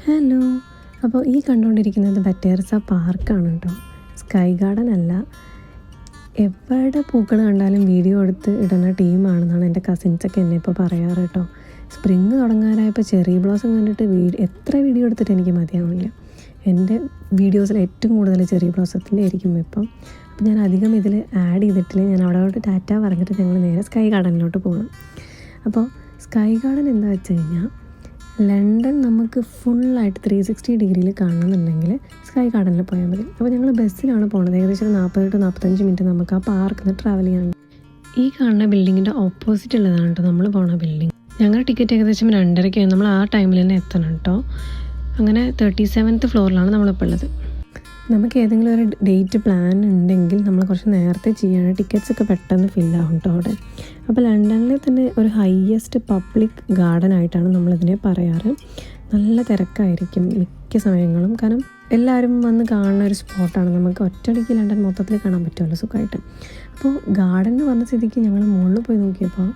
Hello, അപ്പോൾ ഈ കണ്ടുകൊണ്ടിരിക്കുന്നത് ബറ്റേർസ പാർക്കാണ് കേട്ടോ, സ്കൈ ഗാർഡൻ അല്ല. എവിടെ പൂക്കൾ കണ്ടാലും വീഡിയോ എടുത്ത് ഇടുന്ന ടീമാണെന്നാണ് എൻ്റെ കസിൻസൊക്കെ എന്നെ ഇപ്പോൾ പറയാറ് കേട്ടോ. സ്പ്രിങ് തുടങ്ങാനായപ്പോൾ ചെറി ബ്ലോസം കണ്ടിട്ട് എത്ര വീഡിയോ എടുത്തിട്ട് എനിക്ക് മതിയാവില്ല. എൻ്റെ വീഡിയോസിൽ ഏറ്റവും കൂടുതൽ ചെറി ബ്ലോസത്തിൻ്റെ ആയിരിക്കും ഇപ്പം. അപ്പോൾ ഞാൻ അധികം ഇതിൽ ആഡ് ചെയ്തിട്ടില്ല. ഞാൻ അവിടെ ടാറ്റ പറഞ്ഞിട്ട് ഞങ്ങൾ നേരെ സ്കൈ ഗാർഡനിലോട്ട് പോകണം. അപ്പോൾ സ്കൈ ഗാർഡൻ എന്താ വെച്ച് കഴിഞ്ഞാൽ, ലണ്ടൻ നമുക്ക് ഫുള്ളായിട്ട് 360 ഡിഗ്രിയിൽ കാണണമെന്നുണ്ടെങ്കിൽ സ്കൈ ഗാർഡനിൽ പോയാൽ മതി. അപ്പോൾ ഞങ്ങൾ ബസ്സിലാണ് പോകുന്നത്. ഏകദേശം 40 to 45 മിനിറ്റ് നമുക്ക് ആ പാർക്കിൽ നിന്ന് ട്രാവൽ ചെയ്യാനുണ്ട്. ഈ കാണുന്ന ബിൽഡിങ്ങിൻ്റെ ഓപ്പോസിറ്റ് ഉള്ളതാണ് കേട്ടോ നമ്മൾ പോകുന്ന ബിൽഡിങ്. ഞങ്ങളുടെ ടിക്കറ്റ് ഏകദേശം 2:30 നമ്മൾ ആ ടൈമിൽ തന്നെ എത്തണം കേട്ടോ. അങ്ങനെ 37th ഫ്ലോറിലാണ് നമ്മളിപ്പോൾ ഉള്ളത്. നമുക്ക് ഏതെങ്കിലും ഒരു ഡേറ്റ് പ്ലാൻ ഉണ്ടെങ്കിൽ നമ്മൾ കുറച്ച് നേരത്തെ ചെയ്യണം. ടിക്കറ്റ്സ് ഒക്കെ പെട്ടെന്ന് ഫില്ലാകും കേട്ടോ അവിടെ. അപ്പോൾ ലണ്ടനിൽ തന്നെ ഒരു ഹൈയസ്റ്റ് പബ്ലിക് ഗാർഡൻ ആയിട്ടാണ് നമ്മളിതിനെ പറയാറ്. നല്ല തിരക്കായിരിക്കും മിക്ക സമയങ്ങളും. കാരണം എല്ലാവരും വന്ന് കാണുന്ന ഒരു സ്പോട്ടാണ്. നമുക്ക് ഒറ്റയടിക്ക് ലണ്ടൻ മൊത്തത്തിൽ കാണാൻ പറ്റുമല്ലോ സുഖമായിട്ട്. അപ്പോൾ ഗാർഡൻ എന്ന് പറഞ്ഞ സ്ഥിതിക്ക് ഞങ്ങൾ മുകളിൽ പോയി നോക്കിയപ്പോൾ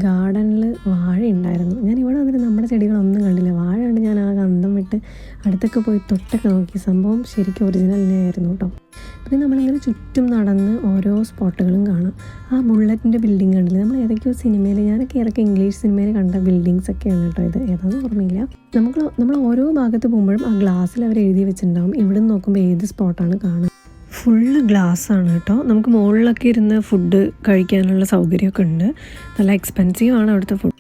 ഗാർഡനിൽ വാഴ ഉണ്ടായിരുന്നു. ഞാൻ ഇവിടെ വന്നിട്ട് നമ്മുടെ ചെടികളൊന്നും കണ്ടില്ല. വാഴ കണ്ട് ഞാൻ ആകെ അന്തം വിട്ട് അടുത്തൊക്കെ പോയി തൊട്ടൊക്കെ നോക്കി. സംഭവം ശരിക്കും ഒറിജിനൽ തന്നെയായിരുന്നു കേട്ടോ. പിന്നെ നമ്മളിങ്ങനെ ചുറ്റും നടന്ന് ഓരോ സ്പോട്ടുകളും കാണാം. ആ ബുള്ളറ്റിൻ്റെ ബിൽഡിംഗ് കണ്ടില്ല, നമ്മൾ ഏതൊക്കെയോ സിനിമയിൽ, ഞാനൊക്കെ ഏതൊക്കെ ഇംഗ്ലീഷ് സിനിമയിൽ കണ്ട ബിൽഡിങ്സ് ഒക്കെയാണ് കേട്ടോ ഇത്. ഏതാണെന്ന് ഓർമ്മയില്ല. നമ്മൾ ഓരോ ഭാഗത്ത് പോകുമ്പോഴും ആ ഗ്ലാസ്സിൽ അവർ എഴുതി വെച്ചിട്ടുണ്ടാവും ഇവിടെ നിന്ന് നോക്കുമ്പോൾ ഏത് സ്പോട്ടാണ് കാണുക. ഫുള്ള് ഗ്ലാസ്സാണ് കേട്ടോ. നമുക്ക് മുകളിലൊക്കെ ഇരുന്ന് ഫുഡ് കഴിക്കാനുള്ള സൗകര്യമൊക്കെ ഉണ്ട്. നല്ല എക്സ്പെൻസീവ് ആണ് അവിടുത്തെ ഫുഡ്.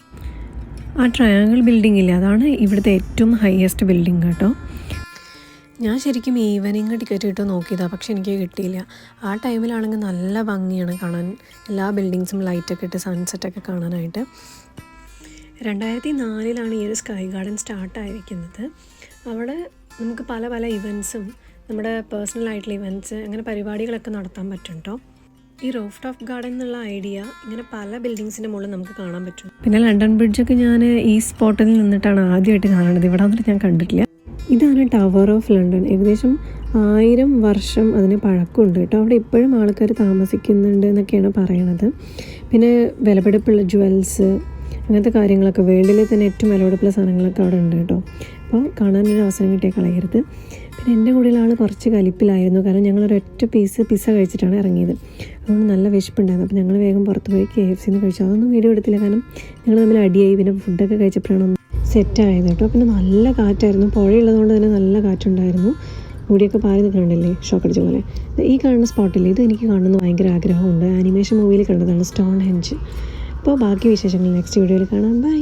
ആ ട്രയാങ്കിൾ ബിൽഡിംഗ് ഇല്ലേ, അതാണ് ഇവിടുത്തെ ഏറ്റവും ഹൈയസ്റ്റ് ബിൽഡിംഗ് കേട്ടോ. ഞാൻ ശരിക്കും ഈവനിങ് ടിക്കറ്റ് കിട്ടുമോ നോക്കിയതാണ്, പക്ഷെ എനിക്ക് കിട്ടിയില്ല. ആ ടൈമിലാണെങ്കിൽ നല്ല ഭംഗിയാണ് കാണാൻ. എല്ലാ ബിൽഡിങ്സും ലൈറ്റൊക്കെ ഇട്ട് സൺസെറ്റൊക്കെ കാണാനായിട്ട്. 2004 ഈ ഒരു സ്കൈ ഗാർഡൻ സ്റ്റാർട്ടായിരിക്കുന്നത്. അവിടെ നമുക്ക് പല പല ഇവൻറ്റ്സും നമ്മുടെ പേഴ്സണലായിട്ടുള്ള ഇവൻറ്റ്സ് അങ്ങനെ പരിപാടികളൊക്കെ നടത്താൻ പറ്റും കേട്ടോ. ഈ റൂഫ് ടോപ്പ് ഗാർഡൻ എന്നുള്ള ഐഡിയ ഇങ്ങനെ പല ബിൽഡിങ്സിൻ്റെ മുകളിൽ നമുക്ക് കാണാൻ പറ്റും. പിന്നെ ലണ്ടൻ ബ്രിഡ്ജൊക്കെ ഞാൻ ഈ സ്പോട്ടിൽ നിന്നിട്ടാണ് ആദ്യമായിട്ട് കാണുന്നത്. ഇവിടെ വന്നിട്ട് ഞാൻ കണ്ടിട്ടില്ല. ഇതാണ് ടവർ ഓഫ് ലണ്ടൻ. ഏകദേശം 1000 വർഷം അതിന് പഴക്കമുണ്ട് കേട്ടോ. അവിടെ ഇപ്പോഴും ആൾക്കാർ താമസിക്കുന്നുണ്ട് എന്നൊക്കെയാണ് പറയണത്. പിന്നെ വിലപിടിപ്പുള്ള ജ്വൽസ് അങ്ങനത്തെ കാര്യങ്ങളൊക്കെ, വേൾഡിലെ തന്നെ ഏറ്റവും വിലപിടിപ്പുള്ള സാധനങ്ങളൊക്കെ അവിടെ ഉണ്ട് കേട്ടോ. അപ്പോൾ കാണാനൊരു അവസരം കിട്ടിയാൽ കളയരുത്. പിന്നെ എൻ്റെ കൂടെയുള്ള ആൾ കുറച്ച് കലിപ്പിലായിരുന്നു. കാരണം ഞങ്ങളൊരൊറ്റ പിസ്സ കഴിച്ചിട്ടാണ് ഇറങ്ങിയത്. അതുകൊണ്ട് നല്ല വിശപ്പുണ്ടായിരുന്നു. അപ്പോൾ ഞങ്ങൾ വേഗം പുറത്ത് പോയി KFCന്ന് കഴിച്ചു. അതൊന്നും വീഡിയോ എടുത്തില്ല, കാരണം ഞങ്ങൾ തമ്മിൽ അടിയായി. പിന്നെ ഫുഡൊക്കെ കഴിച്ചപ്പോഴാണ് ഒന്ന് സെറ്റായത് കേട്ടോ. പിന്നെ നല്ല കാറ്റായിരുന്നു. പുഴയുള്ളതുകൊണ്ട് തന്നെ നല്ല കാറ്റുണ്ടായിരുന്നു. മുടിയൊക്കെ പാറി നിൽക്കണ്ടല്ലേ, ഷോക്ക് അടിച്ച പോലെ. ഈ കാണുന്ന സ്പോട്ടില്ലേ, ഇത് എനിക്ക് കാണുന്ന ഭയങ്കര ആഗ്രഹമുണ്ട്. ആനിമേഷൻ മൂവിയിൽ കണ്ടതാണ്, സ്റ്റോൺ ഹെഞ്ച്. അപ്പോൾ ബാക്കി വിശേഷങ്ങൾ നെക്സ്റ്റ് വീഡിയോയിൽ കാണാം. ബൈ.